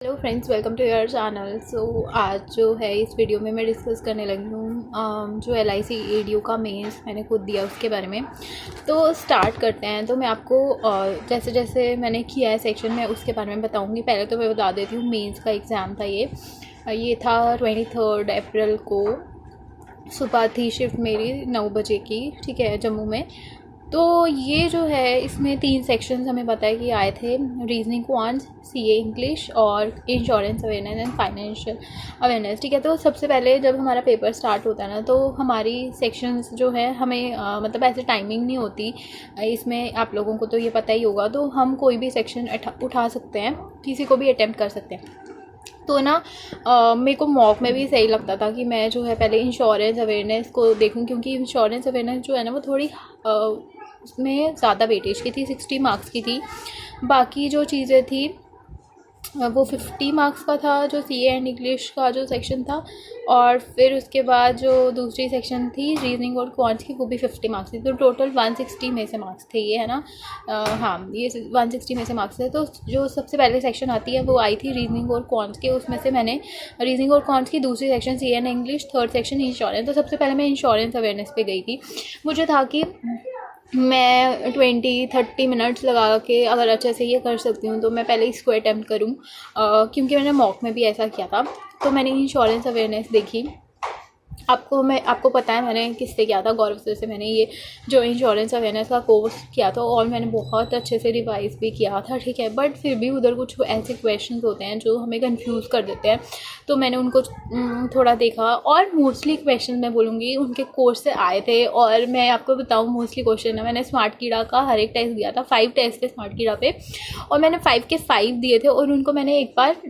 Hello friends, welcome to your channel. So आज जो है इस वीडियो में मैं डिस्कस करने लगी हूँ जो LIC ADU का मेंस मैंने खुद दिया उसके बारे में। तो स्टार्ट करते हैं। तो मैं आपको जैसे जैसे मैंने किया है सेक्शन में उसके बारे में बताऊँगी। पहले तो मैं बता देती हूँ, मेंस का एग्ज़ाम था ये था 23 अप्रैल को। सुबह थी शिफ्ट मेरी 9 बजे की, ठीक है, जम्मू में। तो ये जो है इसमें 3 सेक्शंस हमें पता है कि आए थे: रीजनिंग, क्वांट्स, CA इंग्लिश और insurance awareness and financial awareness, ठीक है। तो सबसे पहले जब हमारा पेपर स्टार्ट होता है ना, तो हमारी सेक्शंस जो है हमें मतलब ऐसे टाइमिंग नहीं होती इसमें, आप लोगों को तो ये पता ही होगा। तो हम कोई भी सेक्शन उठा सकते हैं, किसी को भी अटेम्प्ट कर सकते हैं। तो ना मेरे को मॉक में भी सही लगता था कि मैं जो है पहले इंश्योरेंस अवेयरनेस को देखूं, क्योंकि इंश्योरेंस अवेयरनेस जो है ना वो थोड़ी उसमें ज़्यादा वेटेज की थी, 60 मार्क्स की थी। बाकी जो चीज़ें थी वो 50 मार्क्स का था, जो CA एंड इंग्लिश का जो सेक्शन था। और फिर उसके बाद जो दूसरी सेक्शन थी रीजनिंग और क्वांट्स की, वो भी 50 मार्क्स थी। तो टोटल 160 में से मार्क्स थे ये, है ना। हाँ, ये 160 में से मार्क्स थे। तो जो सबसे पहले सेक्शन आती है वो आई थी रीजनिंग और क्वांट्स के। उसमें से मैंने रीजनिंग और क्वांट्स की, दूसरी section CA and English, third section insurance. तो सबसे पहले मैं इंश्योरेंस अवेयरनेस पे गई थी। मुझे था कि मैं 20-30 मिनट्स लगा के अगर अच्छे से ये कर सकती हूँ तो मैं पहले इसको अटैम्प्ट करूँ, क्योंकि मैंने मॉक में भी ऐसा किया था। तो मैंने इंश्योरेंस अवेयरनेस देखी। आपको पता है मैंने किससे किया था, गौरव सर से मैंने ये जो इंश्योरेंस अवेयरनेस का कोर्स किया था, और मैंने बहुत अच्छे से रिवाइज भी किया था, ठीक है। बट फिर भी उधर कुछ ऐसे क्वेश्चंस होते हैं जो हमें कंफ्यूज कर देते हैं। तो मैंने उनको थोड़ा देखा, और मोस्टली क्वेश्चन मैं बोलूँगी उनके कोर्स से आए थे। और मैं आपको बताऊँ, मोस्टली क्वेश्चन है, मैंने स्मार्ट कीड़ा का हर एक टेस्ट दिया था, 5 टेस्ट थे स्मार्ट कीड़ा पे, और मैंने 5 के 5 दिए थे। और उनको मैंने एक बार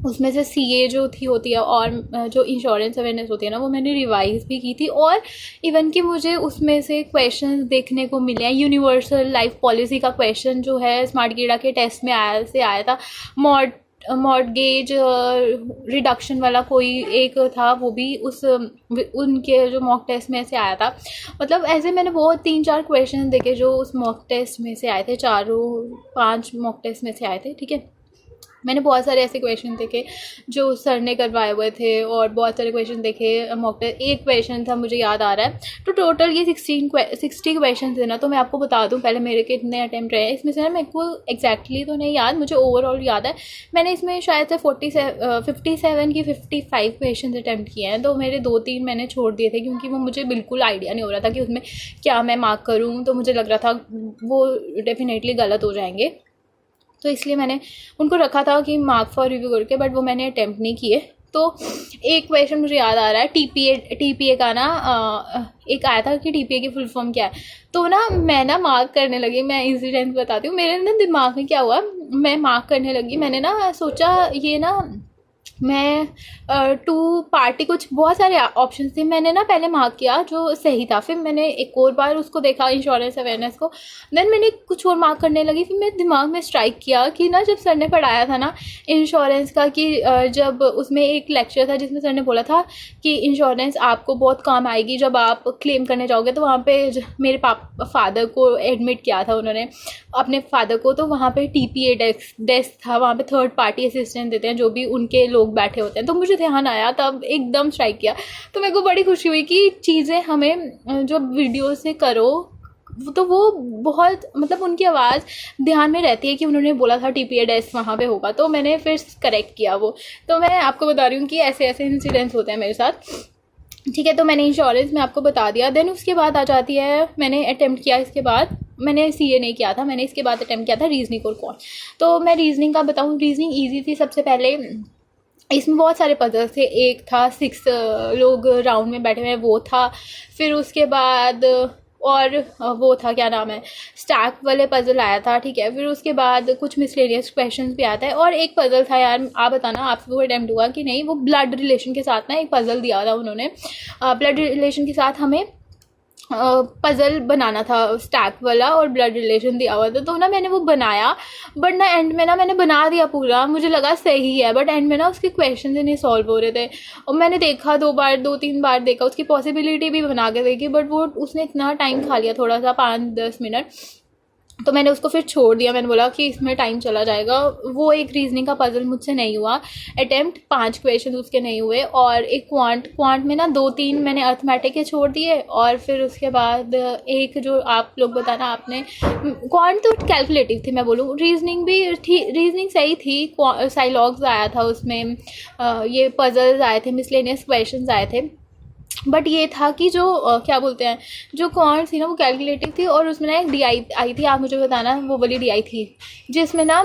उसमें से CA जो थी होती है और जो इंश्योरेंस अवेयरनेस होती है ना, वो मैंने रिवाइज भी की थी। और इवन कि मुझे उसमें से क्वेश्चन देखने को मिले हैं। यूनिवर्सल लाइफ पॉलिसी का क्वेश्चन जो है स्मार्ट कीड़ा के टेस्ट में आया था। मॉर्टगेज रिडक्शन वाला कोई एक था, वो भी उनके जो मॉक टेस्ट में से आया था। मतलब ऐसे मैंने बहुत 3-4 क्वेश्चन देखे जो उस मॉक टेस्ट में से आए थे, 4-5 मॉक टेस्ट में से आए थे, ठीक है। मैंने बहुत सारे ऐसे क्वेश्चन देखे जो सर ने करवाए हुए थे, और बहुत सारे क्वेश्चन देखे मॉक टेस्ट। एक क्वेश्चन था मुझे याद आ रहा है। तो टोटल ये 60 क्वेश्चन थे ना। तो मैं आपको बता दूं पहले मेरे कितने अटैम्प्ट रहे हैं इसमें से ना। मेरे को एग्जैक्टली तो नहीं याद, मुझे ओवरऑल याद है मैंने इसमें शायद से 57 की 55 क्वेश्चन अटैम्प्ट किए हैं। तो मेरे 2-3 मैंने छोड़ दिए थे, क्योंकि वो मुझे बिल्कुल आइडिया नहीं हो रहा था कि उसमें क्या मैं मार्क करूँ। तो मुझे लग रहा था वो डेफिनेटली गलत हो जाएंगे, तो इसलिए मैंने उनको रखा था कि मार्क फॉर रिव्यू करके, बट वो मैंने अटैम्प्ट नहीं किए। तो एक क्वेश्चन मुझे याद आ रहा है, TPA का ना एक आया था कि TPA की फुल फॉर्म क्या है। तो ना मैं ना मार्क करने लगी। मैं इंसिडेंट बताती हूँ, मेरे ना दिमाग में क्या हुआ, मैं मार्क करने लगी। मैंने ना सोचा ये ना मैं टू पार्टी कुछ बहुत सारे ऑप्शन थे, मैंने ना पहले मार्क किया जो सही था। फिर मैंने एक और बार उसको देखा इंश्योरेंस अवेयरनेस को, देन मैंने कुछ और मार्क करने लगी। फिर मेरे दिमाग में स्ट्राइक किया कि ना जब सर ने पढ़ाया था ना इंश्योरेंस का, कि जब उसमें एक लेक्चर था जिसमें सर ने बोला था कि इंश्योरेंस आपको बहुत काम आएगी जब आप क्लेम करने जाओगे। तो वहाँ पे मेरे फादर को एडमिट किया था उन्होंने, अपने फादर को। तो वहाँ पे TPA डेस्क था, वहाँ पे थर्ड पार्टी असिस्टेंट देते हैं जो भी उनके लोग बैठे होते हैं। तो मुझे ध्यान आया, तब एकदम स्ट्राइक किया। तो मेरे को बड़ी खुशी हुई कि चीज़ें हमें जो वीडियो से करो तो वो बहुत, मतलब उनकी आवाज़ ध्यान में रहती है कि उन्होंने बोला था TPA डेस्क वहाँ पे होगा। तो मैंने फिर करेक्ट किया वो। तो मैं आपको बता रही हूँ कि ऐसे ऐसे इंसिडेंट्स होते हैं मेरे साथ, ठीक है। तो मैंने इंश्योरेंस में आपको बता दिया। देन उसके बाद आ जाती है, मैंने अटैम्प्ट किया, इसके बाद मैंने CA नहीं किया था, मैंने इसके बाद अटैम्प्ट किया था रीजनिंग और क्वांट। तो मैं रीजनिंग का बताऊँ, रीजनिंग ईजी थी। सबसे पहले इसमें बहुत सारे पजल्स थे। एक था 6 लोग राउंड में बैठे हुए हैं, वो था। फिर उसके बाद और वो था, क्या नाम है, स्टैक वाले पजल आया था, ठीक है। फिर उसके बाद कुछ मिसलेनियस क्वेश्चंस भी आता है। और एक पजल था यार, आप बताना आपको वो अटैम्प्ट हुआ कि नहीं, वो ब्लड रिलेशन के साथ ना एक पजल दिया था उन्होंने। ब्लड रिलेशन के साथ हमें पजल बनाना था, स्टैक वाला, और ब्लड रिलेशन दिया हुआ था। तो ना मैंने वो बनाया, बट ना एंड में ना मैंने बना दिया पूरा, मुझे लगा सही है, बट एंड में ना उसके क्वेश्चन ही नहीं सॉल्व हो रहे थे। और मैंने देखा 2-3 बार देखा, उसकी पॉसिबिलिटी भी बना के देखी, बट वो उसने इतना टाइम खा लिया, थोड़ा सा 5-10 मिनट। तो मैंने उसको फिर छोड़ दिया। मैंने बोला कि इसमें टाइम चला जाएगा। वो एक रीजनिंग का पजल मुझसे नहीं हुआ। अटेम्प्ट 5 क्वेश्चन उसके नहीं हुए, और एक क्वांट में ना 2-3 मैंने अर्थमेटिक के छोड़ दिए, और फिर उसके बाद एक जो आप लोग बताना आपने, क्वांट तो कैलकुलेटिव थी मैं बोलूँ, रीजनिंग भी थी, रीजनिंग सही थी। साइलॉग्स आया था उसमें, ये पजल्स आए थे, मिसलेनियस क्वेश्चन आए थे। बट ये था कि जो क्या बोलते हैं, जो कॉर्न थी ना वो कैलकुलेटिव थी, और उसमें ना एक डी आई थी, आप मुझे बताना वो वाली डी आई थी जिसमें ना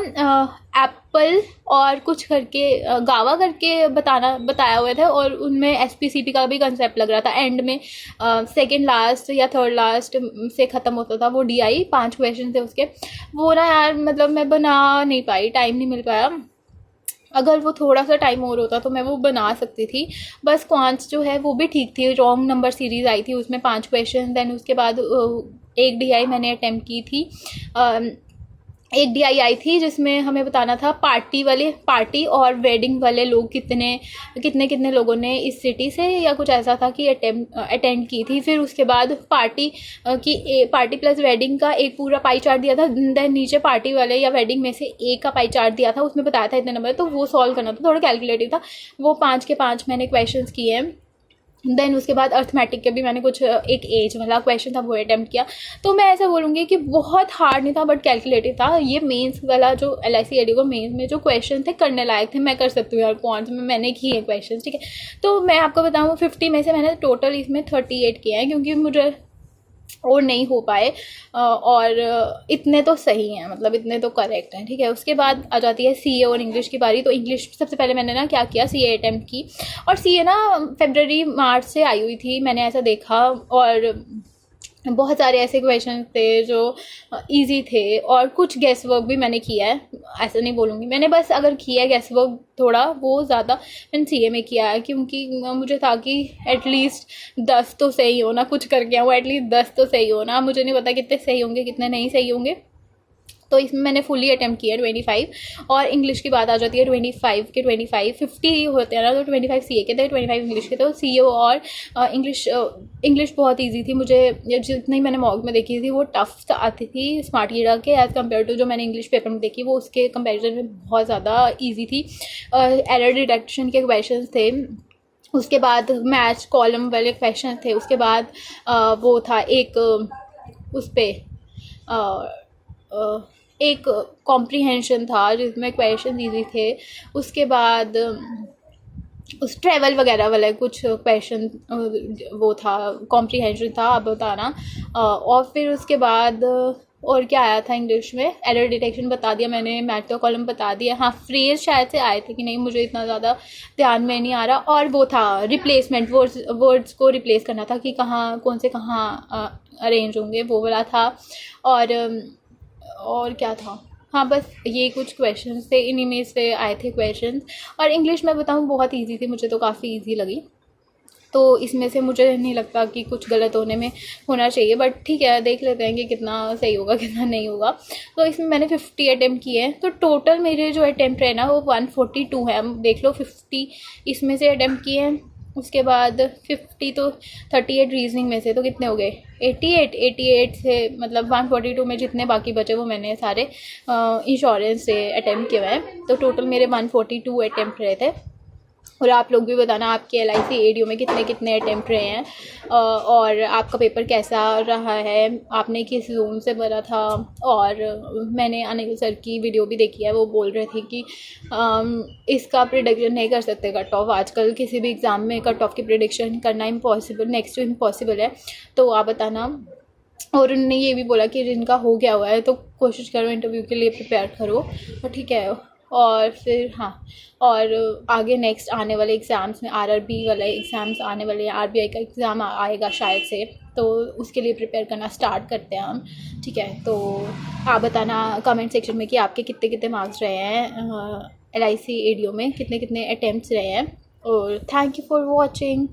एप्पल और कुछ करके गावा करके बताया हुआ था, और उनमें एसपीसीटी का भी कंसेप्ट लग रहा था। एंड में सेकंड लास्ट या थर्ड लास्ट से ख़त्म होता था वो डी आई। 5 क्वेश्चन थे उसके। वो ना यार मतलब मैं बना नहीं पाई, टाइम नहीं मिल पाया। अगर वो थोड़ा सा टाइम और होता तो मैं वो बना सकती थी। बस क्वांट्स जो है वो भी ठीक थी। रॉन्ग नंबर सीरीज़ आई थी उसमें 5 क्वेश्चन। दैन उसके बाद एक डी आई मैंने अटैम्प्ट की थी। एक डी आई थी जिसमें हमें बताना था पार्टी और वेडिंग वाले लोग कितने लोगों ने इस सिटी से या कुछ ऐसा था कि अटेंड की थी। फिर उसके बाद पार्टी प्लस वेडिंग का एक पूरा पाई चार्ट दिया था। देन नीचे पार्टी वाले या वेडिंग में से एक का पाई चार्ट दिया था, उसमें बताया था इतने नंबर, तो वो सॉल्व करना था। थोड़ा कैलकुलेटिव था वो। 5 के 5 मैंने क्वेश्चन किए हैं। देन उसके बाद अर्थमेटिक के भी मैंने कुछ एक एज वाला क्वेश्चन था वो अटैम्प्ट किया। तो मैं ऐसा बोलूँगी कि बहुत हार्ड नहीं था बट कैलकुलेटिव था। ये मेंस वाला जो LIC AD को मेंस में जो क्वेश्चन थे करने लायक थे। मैं कर सकती हूँ यार, क्वांट्स में मैंने किए क्वेश्चन, ठीक है। तो मैं आपको बताऊँ 50 में से मैंने टोटल इसमें 38 किए हैं, क्योंकि मुझे और नहीं हो पाए। और इतने तो सही हैं, मतलब इतने तो करेक्ट हैं, ठीक है। उसके बाद आ जाती है CA और इंग्लिश की बारी। तो इंग्लिश सबसे पहले मैंने ना क्या किया, CA अटैम्प्ट की। और CA ना फरवरी मार्च से आई हुई थी, मैंने ऐसा देखा। और बहुत सारे ऐसे क्वेश्चन थे जो इजी थे, और कुछ गेस वर्क भी मैंने किया है, ऐसा नहीं बोलूँगी। मैंने बस अगर किया है गेस वर्क थोड़ा, वो ज़्यादा मैंने CA में किया है, क्योंकि मुझे था कि एटलीस्ट 10 तो सही हो ना, कुछ करके आऊँ एटलीस्ट 10 तो सही हो ना। मुझे नहीं पता कितने सही होंगे कितने नहीं सही होंगे। तो इसमें मैंने फुली अटैम्प्ट किया 25। और इंग्लिश की बात आ जाती है 25 के 25 50 होते हैं ना, तो 25 CA के थे, 25 इंग्लिश के थे। तो CA और इंग्लिश बहुत इजी थी। मुझे जितनी मैंने मॉक में देखी थी वो टफ आती थी स्मार्ट कीड़ा के एज़ कम्पेयर टू जो मैंने इंग्लिश पेपर में देखी, वो उसके कंपेरिजन में बहुत ज़्यादा ईजी थी। एरर डिटेक्शन के क्वेश्चन थे। उसके बाद मैच कॉलम वाले क्वेश्चन थे। उसके बाद वो था एक उस पर एक कॉम्प्रीहेंशन था जिसमें क्वेश्चन इजी थे। उसके बाद उस ट्रैवल वगैरह वाला कुछ क्वेश्चन वो था, कॉम्प्रीहेंशन था, आप बताना। और फिर उसके बाद और क्या आया था इंग्लिश में, एरर डिटेक्शन बता दिया मैंने, मैथ का कॉलम बता दिया। हाँ, फ्रेज शायद से आए थे कि नहीं मुझे इतना ज़्यादा ध्यान में नहीं आ रहा। और वो था रिप्लेसमेंट, वर्ड्स को रिप्लेस करना था कि कहाँ कौन से कहाँ अरेंज होंगे, वो वाला था। और क्या था, हाँ बस ये कुछ क्वेश्चंस थे, इन्हीं में से आए थे क्वेश्चंस। और इंग्लिश मैं बताऊँ बहुत इजी थी, मुझे तो काफ़ी इजी लगी। तो इसमें से मुझे नहीं लगता कि कुछ गलत होना चाहिए, बट ठीक है देख लेते हैं कि कितना सही होगा कितना नहीं होगा। तो इसमें मैंने 50 अटैम्प्ट किए हैं, तो टोटल मेरे जो अटैम्प्ट है ना वो 142 है। देख लो 50 इसमें से अटैम्प्ट किए हैं। उसके बाद 50 तो 38 रीजनिंग में से, तो कितने हो गए 88 से, मतलब 142 में जितने बाकी बचे वो मैंने सारे इंश्योरेंस से अटैम्प्ट किए हुए हैं। तो टोटल मेरे 142 अटैम्प्ट रहे थे। और आप लोग भी बताना आपके LIC ADO में कितने अटैम्प्ट रहे हैं, और आपका पेपर कैसा रहा है, आपने किस जोन से भरा था। और मैंने अनिल सर की वीडियो भी देखी है, वो बोल रहे थे कि इसका प्रिडिक्शन नहीं कर सकते कट ऑफ। आजकल किसी भी एग्ज़ाम में कट ऑफ की प्रिडिक्शन करना इम्पॉसिबल, नेक्स्ट टू इम्पॉसिबल है। तो आप बताना। और उन्होंने ये भी बोला कि जिनका हो गया हुआ है तो कोशिश करो इंटरव्यू के लिए प्रिपेयर करो, और ठीक है। और फिर हाँ, और आगे नेक्स्ट आने वाले एग्ज़ाम्स में RRB वाले एग्ज़ाम्स आने वाले हैं, RBI का एग्ज़ाम आएगा शायद से, तो उसके लिए प्रिपेयर करना स्टार्ट करते हैं हम, ठीक है। तो आप बताना कमेंट सेक्शन में कि आपके कितने मार्क्स रहे हैं LIC ADO में, कितने अटैम्प्ट्स रहे हैं। और थैंक यू फॉर वॉचिंग।